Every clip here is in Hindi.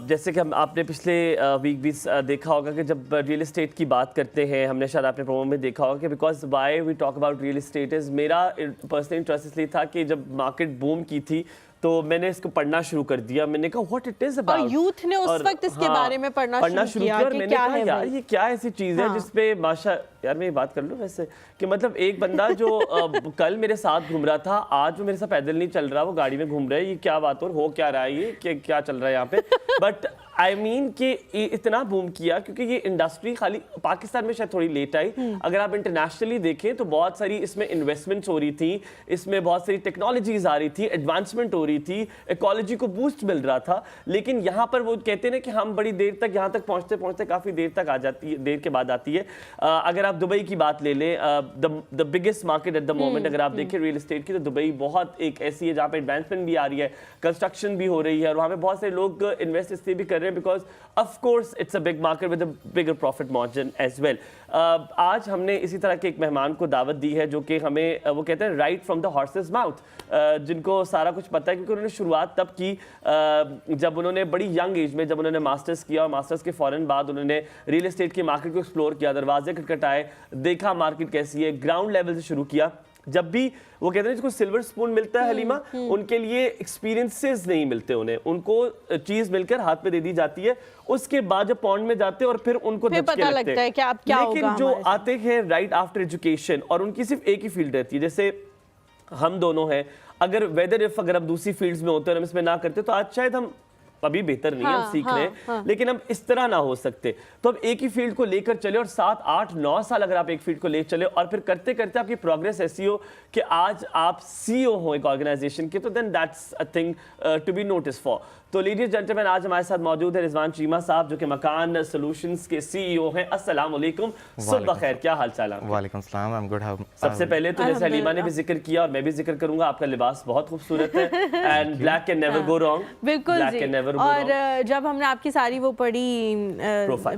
जैसे कि हम आपने पिछले वीक भी देखा होगा कि जब रियल एस्टेट की बात करते हैं, हमने शायद आपने प्रोमो में देखा होगा कि because why we talk about real estate is, मेरा पर्सनल इंटरेस्ट इसलिए था कि जब मार्केट बूम की थी तो मैंने इसको पढ़ना शुरू कर दिया। मैंने कहा व्हाट इट इज अबाउट, और यूथ ने उस वक्त इसके बारे में पढ़ना शुरू किया और मैंने कहा यार ये क्या ऐसी चीज़ है जिसपे माशा, यार मैं ये बात कर लूँ वैसे कि मतलब एक बंदा जो कल मेरे साथ घूम रहा था, आज वो मेरे साथ पैदल नहीं चल रहा, वो गाड़ी में घूम रहा है, ये क्या बात हो क्या रहा है, ये क्या चल रहा है यहाँ पे। बट आई मीन कि इतना बूम किया क्योंकि ये इंडस्ट्री खाली पाकिस्तान में शायद थोड़ी लेट आई। अगर आप इंटरनेशनली देखें तो बहुत सारी इसमें इन्वेस्टमेंट्स हो रही थी, इसमें बहुत सारी टेक्नोलॉजीज आ रही थी, एडवांसमेंट हो रही थी, इकोलॉजी को बूस्ट मिल रहा था। लेकिन यहाँ पर वो कहते हैं ना कि हम बड़ी देर तक यहाँ तक पहुँचते पहुँचते काफ़ी देर तक आ जाती है, देर के बाद आती है। अगर आप दुबई की बात ले लें, the biggest market at the moment अगर आप देखें रियल एस्टेट की, तो दुबई बहुत एक ऐसी है जहाँ पे एडवांसमेंट भी आ रही है, कंस्ट्रक्शन भी हो रही है और वहाँ पे बहुत सारे लोग इन्वेस्ट इसलिए भी कर रहे हैं because of course it's a big market with a bigger profit margin as well. आज हमने इसी तरह के एक मेहमान को दावत दी है जो कि हमें वो कहते हैं right from the horses mouth, जिनको सारा कुछ पता है क्योंकि उन्होंने शुरुआत तब की जब उन्होंने बड़ी यंग एज में, जब उन्होंने मास्टर्स किया और मास्टर्स के फ़ौरन बाद उन्होंने रियल एस्टेट की मार्केट को एक्सप्लोर किया, दरवाजे खटखटाए, देखा मार्केट कैसी है, ग्राउंड लेवल से शुरू किया। जब भी वो कहते हैं जिसको सिल्वर स्पून मिलता है हलीमा, उनके लिए एक्सपीरियंसेस नहीं मिलते, उनको चीज मिलकर हाथ पे दे दी जाती है, उसके बाद जब पॉइंट में जाते हैं और फिर उनको पता लगता है कि अब क्या होगा। लेकिन जो आते हैं राइट आफ्टर एजुकेशन और उनकी सिर्फ एक ही फील्ड रहती है, जैसे हम दोनों हैं, अगर अगर हम दूसरी फील्ड्स में होते और हम इसमें ना करते तो आज शायद हम अभी बेहतर नहीं है, हम सीख रहे हैं, लेकिन हम इस तरह ना हो सकते। तो अब एक ही फील्ड को लेकर चले और 7, 8, 9 साल अगर आप एक फील्ड को ले चले और फिर करते करते आपकी प्रोग्रेस ऐसी हो कि आज आप सीईओ हो एक ऑर्गेनाइजेशन के, तो then that's a thing to be notice for. तो लेडीज जेंटलमैन, आज हमारे साथ मौजूद है रिजवान चीमा साहब जो कि मकान सॉल्यूशंस के सीईओ हैं। अस्सलाम वालेकुम, सुबह खैर, क्या हाल चाल है? वालेकुम सलाम, आई एम गुड। सबसे पहले तो जैसे हलीमा ने भी जिक्र किया और मैं भी जिक्र करूंगा, आपका लिबास बहुत खूबसूरत है and black can never go wrong. बिल्कुल जी। और जब हमने आपकी सारी वो पढ़ी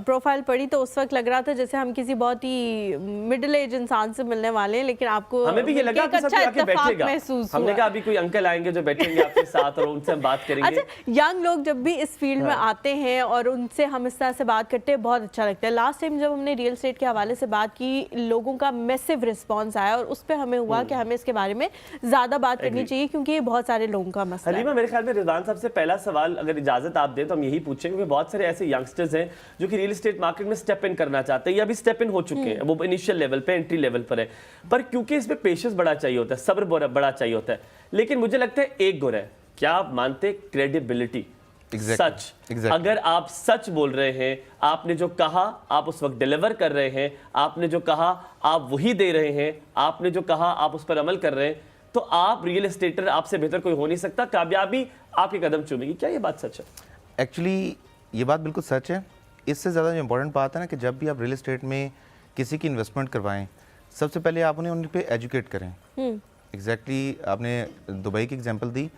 प्रोफाइल पढ़ी तो उस वक्त लग रहा था जैसे हम किसी बहुत ही मिडिल एज इंसान से मिलने वाले हैं, लेकिन आपको हमें भी ये लगा कि अच्छा इत्तेफाक महसूस हुआ। हमने कहा अभी कोई अंकल आएंगे जो बैठेंगे आपके साथ और उनसे हम बात करेंगे। अच्छा, यंग लोग जब भी इस फील्ड में आते हैं और उनसे हम इस तरह से बात करते हैं, बहुत अच्छा लगता है। लास्ट टाइम जब हमने रियल एस्टेट के हवाले से बात की, लोगों का मैसिव रिस्पांस आया और उस पर हमें हुआ कि हमें इसके बारे में ज़्यादा बात करनी चाहिए क्योंकि ये बहुत सारे लोगों का मसला है। हलीमा, मेरे ख्याल में रिजवान साहब से पहला सवाल अगर इजाज़त आप दें तो हम यही पूछेंगे कि बहुत सारे ऐसे यंगस्टर्स हैं जो कि रियल एस्टेट मार्केट में स्टेप इन करना चाहते हैं या अभी स्टेप इन हो चुके हैं, वो इनिशियल लेवल पे, एंट्री लेवल पर है, पर क्योंकि इसमें पेशेंस बड़ा चाहिए होता है, सब्र बड़ा चाहिए होता है, लेकिन मुझे लगता है एक गुर है, क्या आप मानते क्रेडिबिलिटी? सच, अगर आप सच बोल रहे हैं, आपने जो कहा आप उस वक्त डिलीवर कर रहे हैं, आपने जो कहा आप वही दे रहे हैं, आपने जो कहा आप उस पर अमल कर रहे हैं, तो आप रियल एस्टेटर, आपसे बेहतर कोई हो नहीं सकता, कामयाबी आपके कदम चूमेगी। क्या ये बात सच है? एक्चुअली ये बात बिल्कुल सच है। इससे ज़्यादा जो इम्पोर्टेंट बात है ना कि जब भी आप रियल एस्टेट में किसी की इन्वेस्टमेंट करवाएं, सबसे पहले आप उन्हें उन पर एजुकेट करें। एग्जैक्टली आपने दुबई की एग्जांपल दी।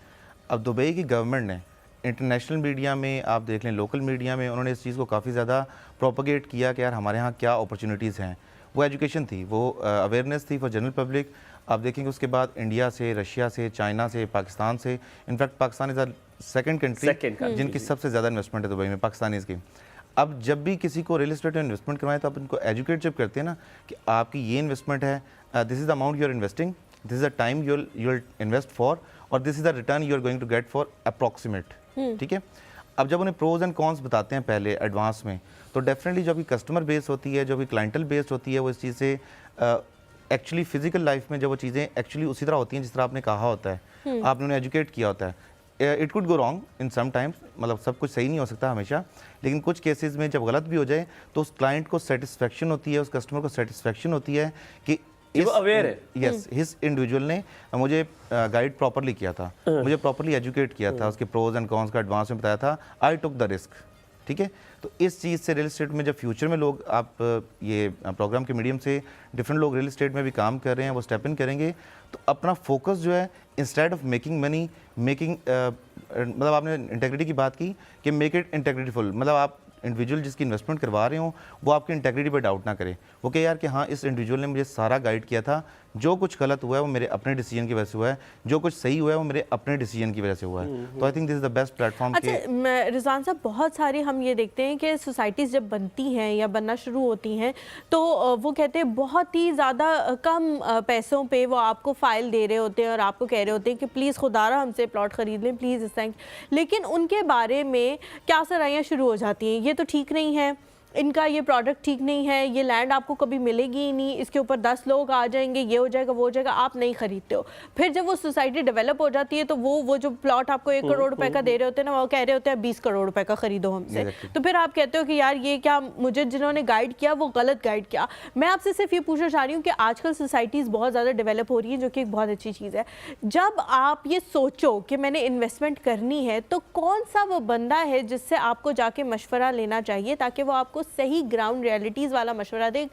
अब दुबई की गवर्नमेंट ने इंटरनेशनल मीडिया में, आप देख लें लोकल मीडिया में, उन्होंने इस चीज़ को काफ़ी ज़्यादा प्रोपगेट किया कि यार हमारे यहाँ क्या अपॉर्चुनिटीज़ हैं। वो एजुकेशन थी, वो अवेयरनेस थी फॉर जनरल पब्लिक। आप देखेंगे उसके बाद इंडिया से, रशिया से, चाइना से, पाकिस्तान से, in fact Pakistan is a second country जिनकी सबसे ज़्यादा इन्वेस्टमेंट है दुबई में, पाकिस्तानीज़ की। अब जब भी किसी को रियल एस्टेट में इन्वेस्टमेंट करवाएं तो आप उनको एजुकेट जब करते हैं ना कि आपकी ये इन्वेस्टमेंट है, this is the amount you are investing, this is the time you will invest for, और this is the return you are going to get for approximate. ठीक है। अब जब उन्हें प्रोज एंड कॉन्स बताते हैं पहले एडवांस में, तो डेफिनेटली जो भी कस्टमर बेस होती है, जो भी क्लाइंटल बेस्ड होती है, वो इस चीज़ से एक्चुअली फिजिकल लाइफ में जब वो चीज़ें एक्चुअली उसी तरह होती हैं जिस तरह आपने कहा होता है, आपने उन्हें एजुकेट किया होता है। It could go wrong in some times, मतलब सब कुछ सही नहीं हो सकता हमेशा, लेकिन कुछ केसेस में जब गलत भी हो जाए तो उस क्लाइंट को सेटिस्फेक्शन होती है, उस कस्टमर को सेटिस्फेक्शन होती है कि वो अवेयर है। यस, हिस इंडिविजुअल ने मुझे गाइड प्रॉपरली किया था, मुझे प्रॉपरली एजुकेट किया था, उसके प्रोज एंड कॉन्स का एडवांस में बताया था, आई टुक द रिस्क। ठीक है। तो इस चीज़ से रियल एस्टेट में जब फ्यूचर में लोग, आप ये प्रोग्राम के मीडियम से डिफरेंट लोग रियल एस्टेट में भी काम कर रहे हैं, वो स्टेप इन करेंगे तो अपना फोकस जो है, इंस्टेड ऑफ मेकिंग मनी, मतलब आपने इंटेग्रिटी की बात की कि मेक इट इंटेग्रिटीफुल, मतलब आप इंडिविजुअल जिसकी इन्वेस्टमेंट करवा रहे हो वो आपकी इंटेग्रिटी पे डाउट ना करे, वो कहे यार कि हाँ इस इंडिविजुअल ने मुझे सारा गाइड किया था, जो कुछ गलत हुआ है वो मेरे अपने डिसीजन की वजह से हुआ है, जो कुछ सही हुआ है वो मेरे अपने डिसीजन की वजह से हुआ है। तो I think this is the best platform. अच्छा रिजवान साहब, बहुत सारी हम ये देखते हैं कि सोसाइटीज़ जब बनती हैं या बनना शुरू होती हैं तो वो कहते हैं बहुत ही ज़्यादा कम पैसों पे वो आपको फ़ाइल दे रहे होते हैं और आपको कह रहे होते हैं कि प्लीज़ खुदारा हमसे प्लॉट ख़रीद लें प्लीज़ इस तरह, लेकिन उनके बारे में क्या सराहियाँ शुरू हो जाती हैं, ये तो ठीक नहीं है, इनका ये प्रोडक्ट ठीक नहीं है, ये लैंड आपको कभी मिलेगी ही नहीं, इसके ऊपर 10 लोग आ जाएंगे, ये हो जाएगा वो हो जाएगा, आप नहीं खरीदते हो। फिर जब वो सोसाइटी डेवलप हो जाती है तो वो जो प्लॉट आपको 1 करोड़ रुपए का दे रहे होते हैं ना, वो कह रहे होते हैं 20 करोड़ रुपए का खरीदो हमसे। तो फिर आप कहते हो कि यार ये क्या, मुझे जिन्होंने गाइड किया वो गलत गाइड किया। मैं आपसे सिर्फ ये पूछना चाह रही हूँ कि आजकल सोसाइटीज़ बहुत ज़्यादा डेवलप हो रही हैं, जो कि एक बहुत अच्छी चीज़ है। जब आप ये सोचो कि मैंने इन्वेस्टमेंट करनी है तो कौन सा वो बंदा है जिससे आपको जाके मशवरा लेना चाहिए ताकि वो आपको सही ग्राउंड रियलिटीज़ वाला मशवरा दे,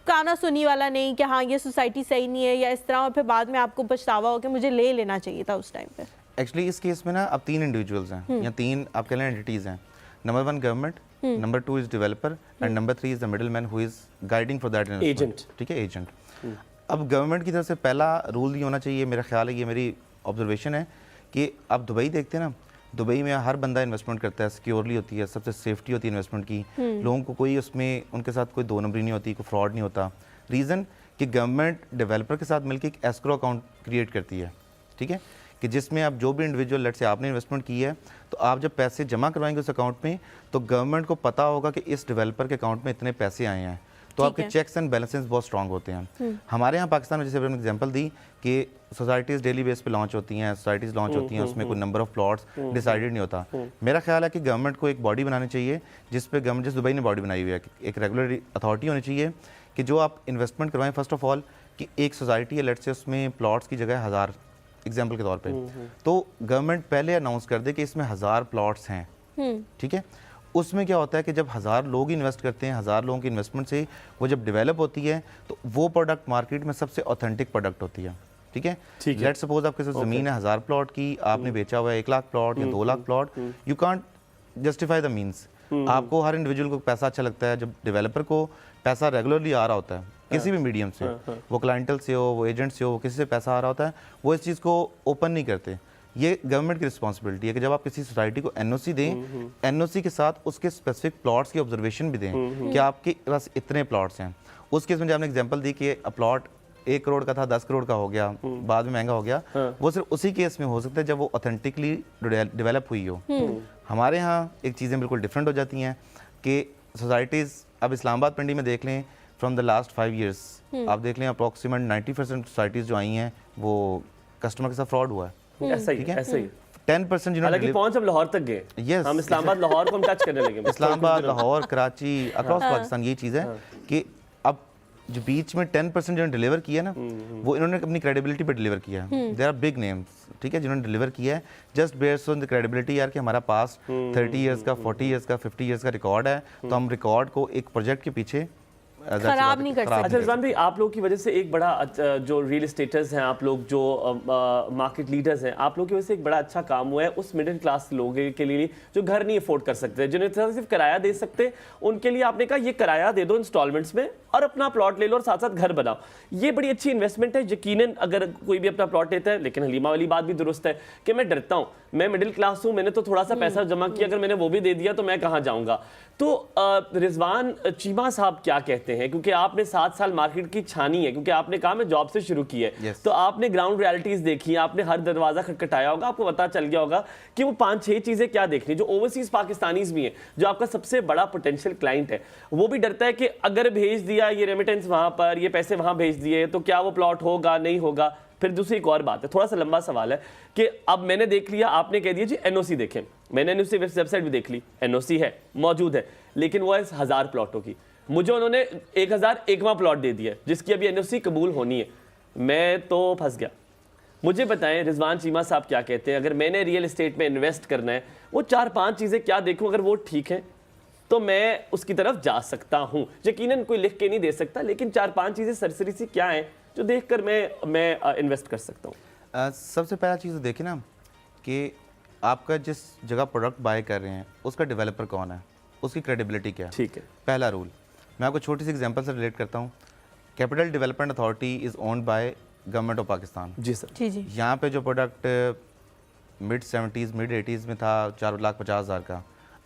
काना सुनी वाला नहीं कि हाँ ये सोसाइटी सही नहीं है या इस तरह, और फिर बाद में आपको पछतावा हो कि मुझे ले लेना चाहिए था उस टाइम पे। एक्चुअली इस केस में ना अब 3 इंडिविजुअल्स हैं या 3 आप कह लें एंटिटीज़ हैं। Number 1 government, number 2 is developer and number 3 is the middle man who is guiding for that agent. ठीक है, एजेंट। अब गवर्नमेंट की तरफ से पहला रूल ये होना चाहिए, मेरा ख्याल है, ये मेरी ऑब्जर्वेशन है, कि आप दुबई देखते हैं ना, दुबई में हर बंदा इन्वेस्टमेंट करता है, सिक्योरली होती है, सबसे सेफ्टी होती है इन्वेस्टमेंट की, लोगों को कोई उसमें उनके साथ कोई 2 नंबरी नहीं होती, कोई फ्रॉड नहीं होता। रीज़न कि गवर्नमेंट डेवलपर के साथ मिलकर एक एस्क्रो अकाउंट क्रिएट करती है, ठीक है, कि जिसमें आप जो भी इंडिविजुअल, लेट से आपने इन्वेस्टमेंट की है, तो आप जब पैसे जमा करवाएंगे उस अकाउंट में तो गवर्नमेंट को पता होगा कि इस डेवलपर के अकाउंट में इतने पैसे आए हैं, तो आपके चेक्स एंड बैलेंसेस बहुत स्ट्रांग होते हैं। हमारे यहाँ पाकिस्तान में, जैसे मैंने एग्जांपल दी कि सोसाइटीज़ डेली बेस पे लॉन्च होती हैं, सोसाइटीज़ लॉन्च होती हैं, उसमें कोई नंबर ऑफ प्लॉट्स डिसाइडेड नहीं होता। मेरा ख्याल है कि गवर्नमेंट को एक बॉडी बनानी चाहिए, जिस पे गवर्नमेंट, जिस दुबई ने बॉडी बनाई हुई है, एक रेगुलर अथॉरिटी होनी चाहिए कि जो आप इन्वेस्टमेंट करवाएं, फर्स्ट ऑफ ऑल कि एक सोसाइटी है, लेट से उसमें प्लॉट्स की जगह 1000 एग्जाम्पल के तौर पे, तो गवर्नमेंट पहले अनाउंस कर दे कि इसमें 1000 प्लॉट्स हैं, ठीक है। उसमें क्या होता है कि जब 1000 लोग इन्वेस्ट करते हैं, 1000 लोगों की इन्वेस्टमेंट से वो जब डेवलप होती है तो वो प्रोडक्ट मार्केट में सबसे ऑथेंटिक प्रोडक्ट होती है, ठीक है। लेट्स सपोज आपके पास ज़मीन है 1000 प्लॉट की, आपने बेचा हुआ है 1 लाख प्लॉट या 2 lakh plot, you can't justify the means. आपको हर इंडिविजुअल को पैसा अच्छा लगता है जब डेवलपर को पैसा रेगुलरली आ रहा होता है किसी भी मीडियम से, वो क्लाइंटल से हो, वो एजेंट से हो, किसी से पैसा आ रहा होता है, वो इस चीज़ को ओपन नहीं करते। ये गवर्नमेंट की रिस्पॉन्सिबिलिटी है कि जब आप किसी सोसाइटी को एनओसी दें, एनओसी के साथ उसके स्पेसिफिक प्लॉट्स की ऑब्जर्वेशन भी दें कि आपके पास इतने प्लॉट्स हैं। उस केस में जो आपने एग्जांपल दी कि प्लॉट 1 करोड़ का था 10 करोड़ का हो गया, बाद में महंगा हो गया, वो सिर्फ उसी केस में हो सकता है जब वो ऑथेंटिकली डेवलप हुई हो। हमारे यहाँ एक चीज़ें बिल्कुल डिफरेंट हो जाती हैं कि सोसाइटीज़, अब इस्लामाबाद मंडी में देख लें, फ्रॉम द लास्ट 5 years आप देख लें अप्रॉक्सीमेट 90% सोसाइटीज़ जो आई हैं वो कस्टमर के साथ फ्रॉड हुआ है। ऐसा ही, ऐसा ही। 10% हालांकि पहुंच हम लाहौर तक गए। Yes. हम इस्लामाबाद लाहौर को हम टच करने लगे। इस्लामाबाद, लाहौर, कराची, अक्रॉस पाकिस्तान ये चीज़ है कि अब जो बीच में 10% जिन्होंने डिलीवर किया ना, वो इन्होंने अपनी क्रेडिबिलिटी पे डिलीवर किया है। देयर आर बिग नेम्स, ठीक है, जिन्होंने डिलीवर किया है just based on the credibility, यार कि हमारा पास 30 ईयर्स का, 40 ईयर्स का, 50 ईयर्स का रिकॉर्ड है, तो हम रिकॉर्ड को एक प्रोजेक्ट के पीछे खराब नहीं कर सकते। अच्छा रिजवान भाई, आप लोगों की वजह से एक बड़ा जो रियल एस्टेटर्स हैं, आप लोग जो मार्केट लीडर्स हैं, आप लोगों की वजह से एक बड़ा अच्छा काम हुआ है उस मिडिल क्लास लोगों के लिए जो घर नहीं अफोर्ड कर सकते, जिन्हें सिर्फ किराया दे सकते, उनके लिए आपने कहा ये किराया दे दो इंस्टॉलमेंट्स में और अपना प्लॉट ले लो और साथ साथ घर बनाओ। ये बड़ी अच्छी इन्वेस्टमेंट है यकीनन, अगर कोई भी अपना प्लॉट लेता है। लेकिन हलीमा वाली बात भी दुरुस्त है कि मैं डरता हूँ, मैं मिडिल क्लास हूँ, मैंने तो थोड़ा सा पैसा जमा किया, अगर मैंने वो भी दे दिया तो मैं कहाँ जाऊँगा। तो रिजवान चीमा साहब क्या कहते हैं, क्योंकि आपने 7 साल मार्केट की छानी है, क्योंकि आपने कहा मैं जॉब से शुरू की है, तो आपने ग्राउंड रियलिटीज देखी, आपने हर दरवाजा खटखटाया होगा, आपको पता चल गया होगा कि वो 5-6 चीजें क्या देखनी, जो ओवरसीज पाकिस्तानीज भी हैं, जो आपका सबसे बड़ा पोटेंशियल क्लाइंट है, वो भी डरता है कि अगर भेज दिया ये रेमिटेंस वहां पर, ये पैसे वहां भेज दिए तो क्या वो प्लॉट होगा नहीं होगा। फिर दूसरी एक और बात है, थोड़ा सा लंबा सवाल है कि अब मैंने देख लिया, आपने कह दिया जी एनओसी देखें, मैंने एनओसी वेबसाइट भी देख ली, एनओसी है मौजूद है, लेकिन वो है 1000 प्लॉटों की, मुझे उन्होंने 1001वां प्लॉट दे दिया जिसकी अभी एनओसी कबूल होनी है, मैं तो फंस गया। मुझे बताएं रिजवान चीमा साहब क्या कहते हैं, अगर मैंने रियल एस्टेट में इन्वेस्ट करना है, वो 4-5 चीज़ें क्या देखूं, अगर वो ठीक है तो मैं उसकी तरफ जा सकता हूं। यकीनन कोई लिख के नहीं दे सकता, लेकिन 4-5 चीज़ें सरसरी सी क्या हैं जो देखकर मैं इन्वेस्ट कर सकता हूं। सबसे पहला चीज़ देखिए ना कि आपका जिस जगह प्रोडक्ट बाय कर रहे हैं उसका डेवलपर कौन है, उसकी क्रेडिबिलिटी क्या है। ठीक है, पहला रूल मैं आपको छोटी सी एग्जांपल से रिलेट करता हूँ। Capital development authority is owned by government of Pakistan. जी सर। जी जी यहाँ पे जो product mid 70s mid 80s में था 4,50,000 का,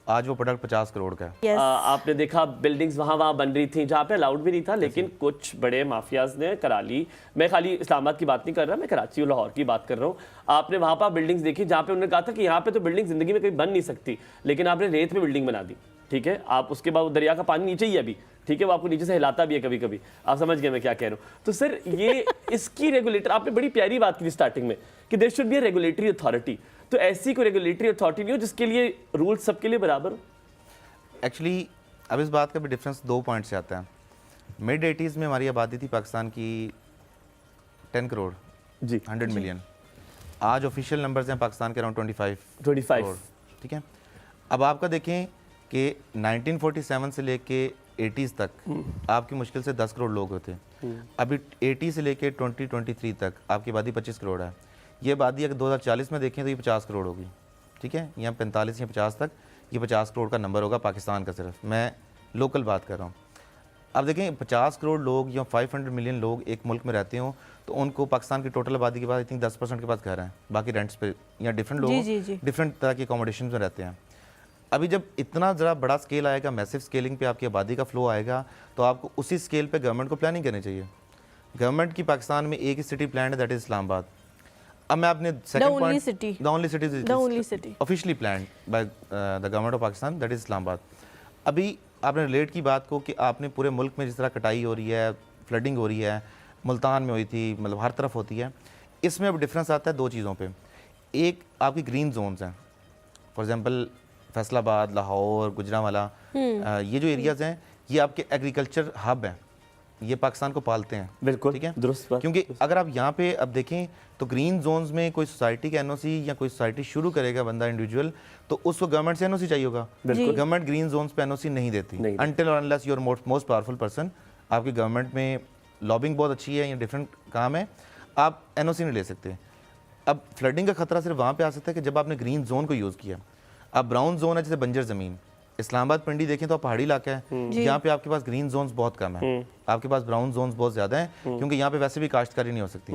आज वो प्रोडक्ट 50 करोड़ का है। यस आपने देखा बिल्डिंग्स वहाँ बन रही थी जहाँ पे अलाउड भी नहीं था, लेकिन कुछ बड़े माफियाज ने करा ली। मैं खाली इस्लामाबाद की बात नहीं कर रहा, मैं कराची और लाहौर की बात कर रहा हूँ। आपने वहाँ पर बिल्डिंग्स देखी जहाँ पे उन्होंने कहा था कि यहाँ पे तो बिल्डिंग जिंदगी में कहीं बन नहीं सकती, लेकिन आपने रेत में बिल्डिंग बना दी। ठीक है, आप उसके बाद दरिया का पानी नीचे ही है अभी, ठीक है, वो आपको नीचे से हिलाता भी है कभी कभी। आप समझ गए मैं क्या कह रहा हूँ। तो सर ये इसकी रेगुलेटर, आपने बड़ी प्यारी बात की स्टार्टिंग में कि there should be a regulatory authority. तो ऐसी कोई रेगुलेटरी अथॉरिटी नहीं हो जिसके लिए रूल्स सबके लिए बराबर हो। एक्चुअली अब इस बात का भी डिफरेंस 2 पॉइंट से आता है। मिड 80s में हमारी आबादी थी पाकिस्तान की 10 करोड़ जी 100 मिलियन। आज ऑफिशियल नंबर्स हैं पाकिस्तान के अराउंड 25 25 करोड़। ठीक है, अब आपका देखें कि 1947 से लेके 80s तक आपकी मुश्किल से 10 करोड़ लोग होते। अभी 80 से लेके 2023 तक आपकी आबादी 25 करोड़ है। ये आबादी अगर 2040 में देखें तो ये 50 करोड़ होगी। ठीक है, यहाँ 45 या 50 तक ये 50 करोड़ का नंबर होगा पाकिस्तान का। सिर्फ मैं लोकल बात कर रहा हूँ। अब देखें 50 करोड़ लोग या 500 मिलियन लोग एक मुल्क में रहते हो, तो उनको पाकिस्तान की टोटल आबादी के बाद आई थिंक 10% के पास घर हैं, बाकी रेंट्स पे या डिफरेंट लोग डिफरेंट तरह की अकोमोडेशन में रहते हैं। अभी जब इतना ज़रा बड़ा स्केल आएगा, मैसिव स्केलिंग पे आपकी आबादी का फ्लो आएगा, तो आपको उसी स्केल पे गवर्नमेंट को प्लानिंग करनी चाहिए। गवर्नमेंट की पाकिस्तान में एक ही सिटी प्लान है, दैट इज इस्लामाबाद। अब मैं अपने second point, the only city officially planned by the government of Pakistan, that is Islamabad. अभी आपने रिलेट की बात को कि आपने पूरे मुल्क में जिस तरह कटाई हो रही है, फ्लडिंग हो रही है, मुल्तान में हुई थी, मतलब हर तरफ होती है। इसमें अब डिफरेंस आता है 2 चीज़ों पे। एक आपकी ग्रीन जोन्स हैं, फॉर एग्जांपल फैसलाबाद, लाहौर, गुजरांवाला, ये जो एरियाज़ हैं ये आपके एग्रीकल्चर हब हैं, ये पाकिस्तान को पालते हैं। बिल्कुल, ठीक है, दुरुस्त बात। क्योंकि अगर आप यहाँ पे अब देखें तो ग्रीन जोन्स में कोई सोसाइटी का एनओसी या कोई सोसाइटी शुरू करेगा बंदा इंडिविजुअल, तो उसको गवर्नमेंट से एनओसी चाहिए होगा। गवर्नमेंट ग्रीन जोन्स पे एनओसी नहीं देती अनटिल और unless your most powerful person. आपकी गवर्नमेंट में लॉबिंग बहुत अच्छी है या डिफरेंट काम है, आप एनओसी नहीं ले सकते। अब फ्लडिंग का खतरा सिर्फ वहाँ पे आ सकता है कि जब आपने ग्रीन जोन को यूज़ किया। अब ब्राउन जोन है जैसे बंजर ज़मीन, इस्लामाबाद पिंडी देखें तो पहाड़ी इलाका है, यहाँ पे आपके पास ग्रीन जोन्स बहुत कम है, आपके पास ब्राउन जोन्स बहुत ज़्यादा हैं, क्योंकि यहाँ पे वैसे भी काश्तकारी नहीं हो सकती।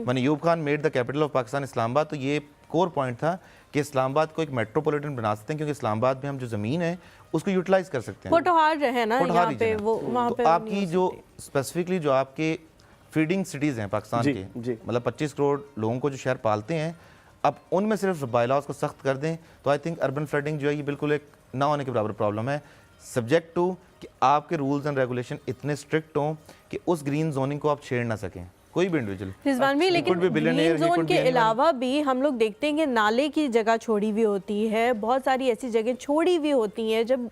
मैंने Ayub Khan made the capital of Pakistan Islamabad, तो ये कोर पॉइंट था कि इस्लामाबाद को एक मेट्रोपॉलिटन बना सकते हैं, क्योंकि इस्लामाबाद में हम जो ज़मीन है उसको यूटिलाइज कर सकते हैं। पोटोहार है ना यहाँ पे, वो वहाँ पे आपकी जो स्पेसिफिकली जो आपके फीडिंग सिटीज़ हैं पाकिस्तान के, मतलब 25 करोड़ लोगों को जो शहर पालते हैं, अब उनमें सिर्फ बायलॉज को सख्त कर दें तो आई थिंक अर्बन फ्लडिंग जो है ये बिल्कुल एक ना होने के बराबर प्रॉब्लम है, सब्जेक्ट टू कि आपके रूल्स एंड रेगुलेशन इतने स्ट्रिक्ट हों कि उस ग्रीन जोनिंग को आप छेड़ ना सकें कोई भी इंडिविजुअल। रिजवान भी, लेकिन ग्रीन जोन के अलावा भी हम लोग देखते हैं कि नाले की जगह छोड़ी हुई होती है, बहुत सारी ऐसी जगह छोड़ी हुई होती हैं। जब